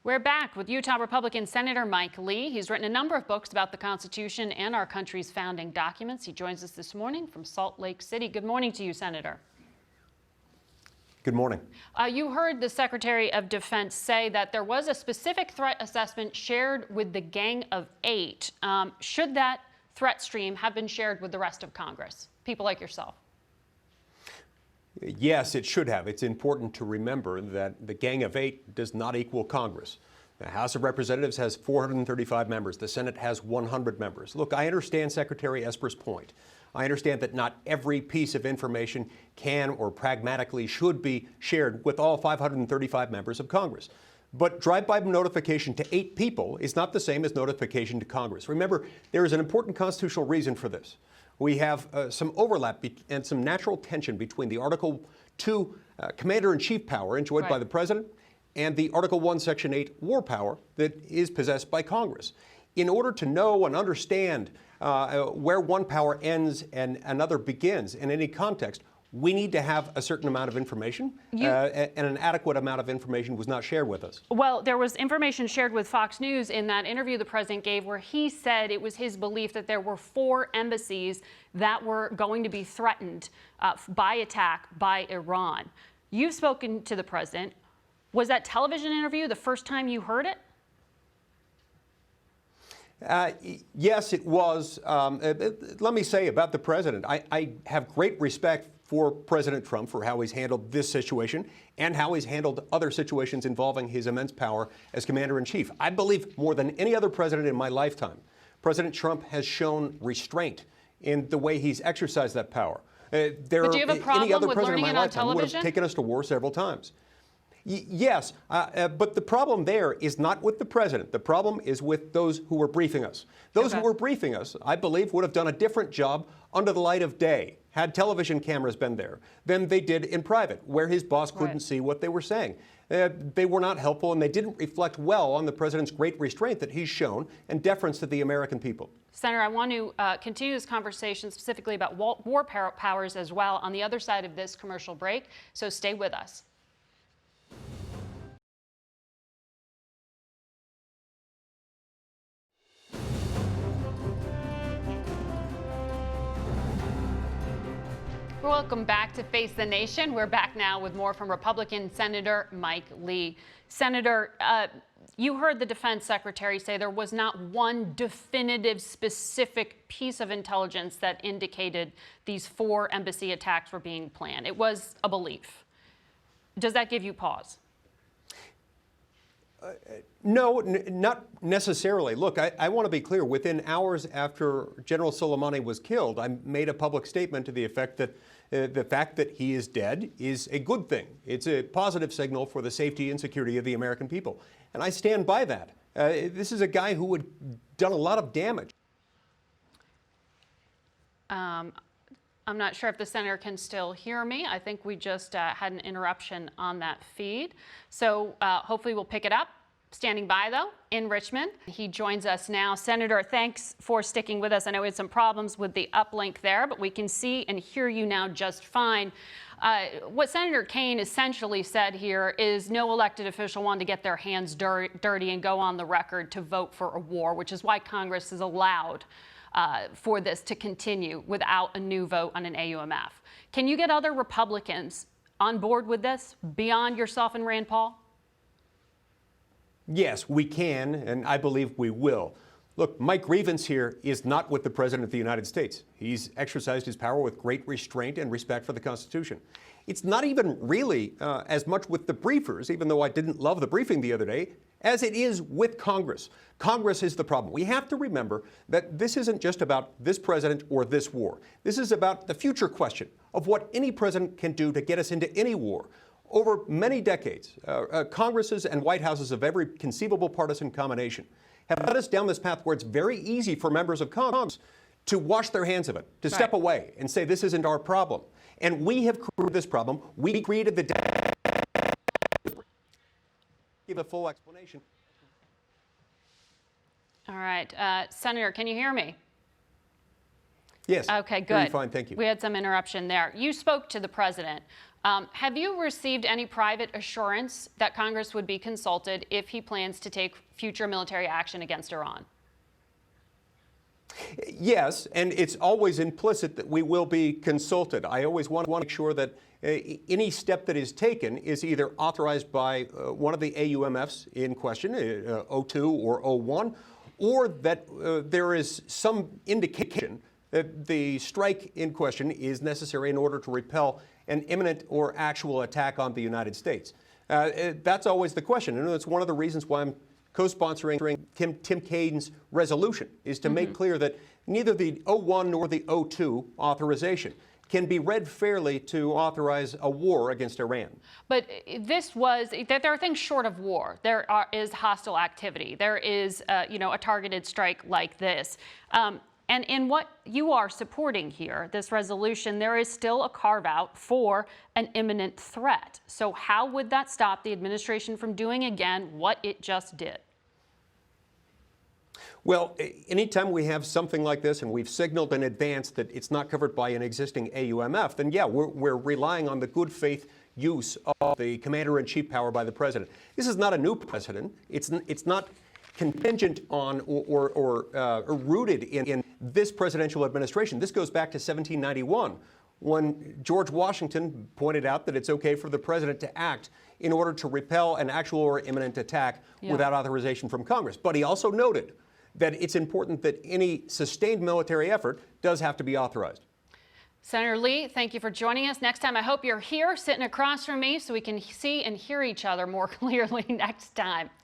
We're back with Utah Republican Senator Mike Lee. He's written a number of books about the Constitution and our country's founding documents. He joins us this morning from Salt Lake City. Good morning to you, Senator. Good morning. You heard the Secretary of Defense say that there was a specific threat assessment shared with the Gang of Eight. Should that threat stream have been shared with the rest of Congress, people like yourself? Yes, it should have. It's important to remember that the Gang of Eight does not equal Congress. The House of Representatives has 435 members. The Senate has 100 members. Look, I understand Secretary Esper's point. I understand that not every piece of information can or pragmatically should be shared with all 535 members of Congress. But drive-by notification to 8 people is not the same as notification to Congress. Remember, there is an important constitutional reason for this. We have some overlap and some natural tension between the Article 2 Commander-in-Chief power enjoyed by the President and the Article 1, Section 8 war power that is possessed by Congress. In order to know and understand where one power ends and another begins in any context, we need to have a certain amount of information, and an adequate amount of information was not shared with us. Well, there was information shared with Fox News in that interview the president gave where he said it was his belief that there were 4 embassies that were going to be threatened by attack by Iran. You've spoken to the president. Was that television interview the first time you heard it? Yes, it was. Let me say about the president, I have great respect for President Trump for how he's handled this situation and how he's handled other situations involving his immense power as commander-in-chief. I believe more than any other president in my lifetime, President Trump has shown restraint in the way he's exercised that power. But do you have a problem any other with president learning in my it on lifetime would television? have taken us to war several times. Yes, but the problem there is not with the president. The problem is with those who were briefing us. Those who were briefing us, I believe, would have done a different job under the light of day, had television cameras been there, than they did in private, where his boss couldn't see what they were saying. They were not helpful, and they didn't reflect well on the president's great restraint that he's shown and deference to the American people. Senator, I want to continue this conversation specifically about war powers as well on the other side of this commercial break, so stay with us. Welcome back to Face the Nation. We're back now with more from Republican Senator Mike Lee. Senator, you heard the defense secretary say there was not one definitive, specific piece of intelligence that indicated these 4 embassy attacks were being planned. It was a belief. Does that give you pause? No, not necessarily. Look, I want to be clear. Within hours after General Soleimani was killed, I made a public statement to the effect that the fact that he is dead is a good thing. It's a positive signal for the safety and security of the American people. And I stand by that. This is a guy who had done a lot of damage. I'm not sure if the senator can still hear me. I think we just had an interruption on that feed. So hopefully we'll pick it up. Standing by, though, in Richmond. He joins us now. Senator, thanks for sticking with us. I know we had some problems with the uplink there, but we can see and hear you now just fine. What Senator Kaine essentially said here is no elected official wanted to get their hands dirty and go on the record to vote for a war, which is why Congress is allowed for this to continue without a new vote on an AUMF. Can you get other Republicans on board with this beyond yourself and Rand Paul? Yes, we can, and I believe we will. Look, my grievance here is not with the President of the United States. He's exercised his power with great restraint and respect for the Constitution. It's not even really as much with the briefers, even though I didn't love the briefing the other day, as it is with Congress. Congress is the problem. We have to remember that this isn't just about this president or this war. This is about the future question of what any president can do to get us into any war. Over many decades, Congresses and White Houses of every conceivable partisan combination have led us down this path where it's very easy for members of Congress to wash their hands of it, to step away and say this isn't our problem. And we have created this problem. We created the give a full explanation. All right. Senator, can you hear me? Yes. Okay, Hear you good. fine, thank you. We had some interruption there. You spoke to the president. Have you received any private assurance that Congress would be consulted if he plans to take future military action against Iran? Yes, and it's always implicit that we will be consulted. I always want to make sure that any step that is taken is either authorized by one of the AUMFs in question, 02 or 01, or that there is some indication that the strike in question is necessary in order to repel an imminent or actual attack on the United States. That's always the question, and it's one of the reasons why I'm co-sponsoring Tim Kaine's resolution, is to make clear that neither the 01 nor the 02 authorization can be read fairly to authorize a war against Iran. But there are things short of war. There is hostile activity. There is, a targeted strike like this. And in what you are supporting here, this resolution, there is still a carve-out for an imminent threat. So how would that stop the administration from doing again what it just did? Well, anytime we have something like this and we've signaled in advance that it's not covered by an existing AUMF, then yeah, we're relying on the good faith use of the commander-in-chief power by the president. This is not a new precedent. It's not contingent on or rooted in this presidential administration. This goes back to 1791, when George Washington pointed out that it's okay for the president to act in order to repel an actual or imminent attack without authorization from Congress. But he also noted that it's important that any sustained military effort does have to be authorized. Senator Lee, thank you for joining us. Next time, I hope you're here sitting across from me so we can see and hear each other more clearly next time.